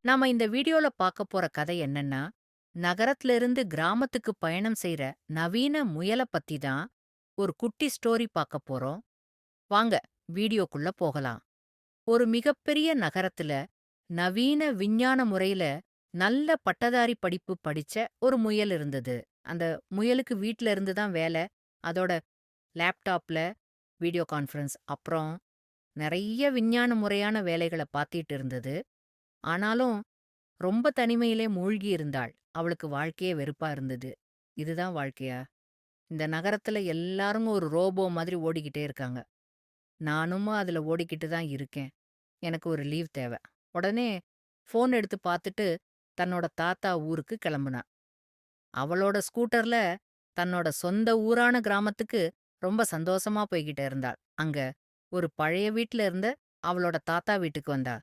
நாம இந்த வீடியோல பார்க்க போற கதை என்னன்னா, நகரத்துல இருந்து கிராமத்துக்கு பயணம் செய்ற நவீன முயல பத்தி தான் ஒரு குட்டி ஸ்டோரி பார்க்க போறோம். வாங்க வீடியோக்குள்ள போகலாம். ஒரு மிகப்பெரிய நகரத்துல நவீன விஞ்ஞான முறையில நல்ல பட்டதாரி படிப்பு படிச்ச ஒரு முயல் இருந்தது. அந்த முயலுக்கு வீட்ல இருந்து தான் வேலை. அதோட லேப்டாப்ல வீடியோ கான்ஃபரன்ஸ், அப்புறம் நெறைய விஞ்ஞான முறையான வேலைகள பார்த்துட்டு இருந்தது. ஆனாலும் ரொம்ப தனிமையிலே மூழ்கி இருந்தாள். அவளுக்கு வாழ்க்கையே வெறுப்பா இருந்தது. இதுதான் வாழ்க்கையா? இந்த நகரத்துல எல்லாரும் ஒரு ரோபோ மாதிரி ஓடிக்கிட்டே இருக்காங்க. நானும் அதுல ஓடிக்கிட்டு தான் இருக்கேன். எனக்கு ஒரு லீவ் தேவ. உடனே ஃபோன் எடுத்து பார்த்துட்டு தன்னோட தாத்தா ஊருக்கு கிளம்புனா. அவளோட ஸ்கூட்டர்ல தன்னோட சொந்த ஊரான கிராமத்துக்கு ரொம்ப சந்தோஷமா போய்கிட்டு இருந்தாள். அங்க ஒரு பழைய வீட்ல இருந்த அவளோட தாத்தா வீட்டுக்கு வந்தா.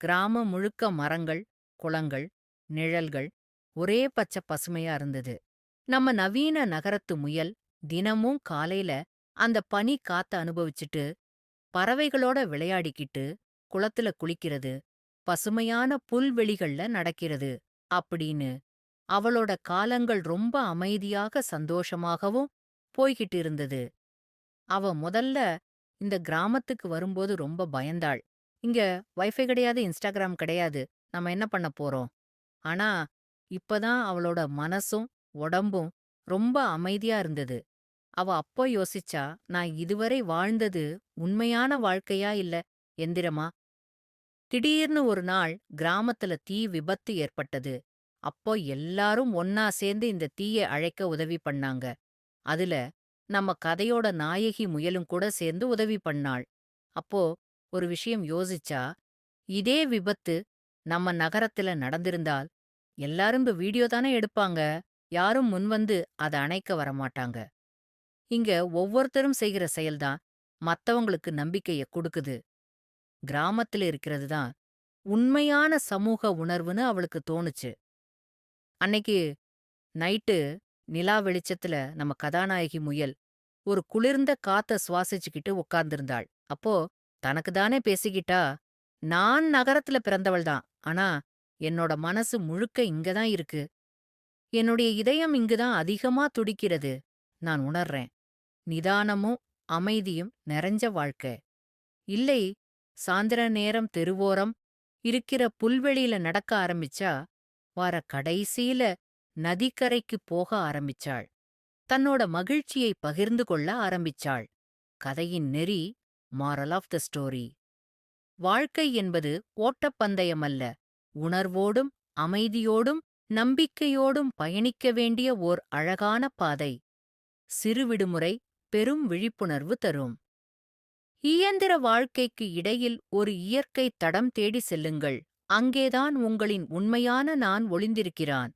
கிராமம் முழுக்க மரங்கள், குளங்கள், நிழல்கள், ஒரே பச்சை பசுமையா இருந்தது. நம்ம நவீன நகரத்து முயல் தினமும் காலையில அந்த பனி காத்த அனுபவிச்சுட்டு, பறவைகளோட விளையாடிக்கிட்டு, குளத்துல குளிக்கிறது, பசுமையான புல்வெளிகள்ல நடக்கிறது அப்படின்னு அவளோட காலங்கள் ரொம்ப அமைதியாக சந்தோஷமாகவும் போய்கிட்டு இருந்தது. அவ முதல்ல இந்த கிராமத்துக்கு வரும்போது ரொம்ப பயந்தாள். இங்க வைஃபை கிடையாது, இன்ஸ்டாகிராம் கிடையாது. நம்ம என்ன பண்ண போறோம்? ஆனா, இப்பதான் அவளோட மனசும், உடம்பும் ரொம்ப அமைதியா இருந்தது. அவ அப்போ யோசிச்சா, நான் இதுவரை வாழ்ந்தது உண்மையான வாழ்க்கையா இல்ல எந்திரமா? திடீர்னு ஒரு நாள் கிராமத்துல தீ விபத்து ஏற்பட்டது. அப்போ எல்லாரும் ஒன்னா சேர்ந்து இந்த தீய அழைக்க உதவி பண்ணாங்க. அதுல நம்ம கதையோட நாயகி முயலும் கூட சேர்ந்து உதவி பண்ணாள். அப்போ ஒரு விஷயம் யோசிச்சா, இதே விபத்து நம்ம நகரத்துல நடந்திருந்தால் எல்லாரும் இந்த வீடியோ தானே எடுப்பாங்க. யாரும் முன்வந்து அத அணைக்க வரமாட்டாங்க. இங்க ஒவ்வொருத்தரும் செய்கிற செயல்தான் மத்தவங்களுக்கு நம்பிக்கைய குடுக்குது. கிராமத்துல இருக்கிறது தான் உண்மையான சமூக உணர்வுன்னு அவளுக்கு தோணுச்சு. அன்னைக்கு நைட்டு நிலா வெளிச்சத்துல நம்ம கதாநாயகி முயல் ஒரு குளிர்ந்த காத்த சுவாசிச்சுக்கிட்டு உட்கார்ந்திருந்தாள். அப்போ தனக்கு தானே பேசிக்கிட்டா, நான் நகரத்துல பிறந்தவள் தான். ஆனா என்னோட மனசு முழுக்க இங்க தான் இருக்கு. என்னுடைய இதயம் இங்குதான் அதிகமா துடிக்கிறது. நான் உணர்றேன். நிதானமும் அமைதியும் நிறைஞ்ச வாழ்க்கை. இல்லை, சாயந்திர நேரம் தெருவோரம் இருக்கிற புல்வெளியில நடக்க ஆரம்பிச்சா, வார கடைசியில நதிக்கரைக்கு போக ஆரம்பிச்சாள். தன்னோட மகிழ்ச்சியை பகிர்ந்து கொள்ள ஆரம்பிச்சாள். கதையின் நெறி, மாரல் ஆஃப் த ஸ்டோரி. வாழ்க்கை என்பது ஓட்டப்பந்தயமல்ல. உணர்வோடும், அமைதியோடும், நம்பிக்கையோடும் பயணிக்க வேண்டிய ஓர் அழகான பாதை. சிறு விடுமுறை பெரும் விழிப்புணர்வு தரும். இயந்திர வாழ்க்கைக்கு இடையில் ஒரு இயற்கை தடம் தேடி செல்லுங்கள். அங்கேதான் உங்களின் உண்மையான நான் ஒளிந்திருக்கிறான்.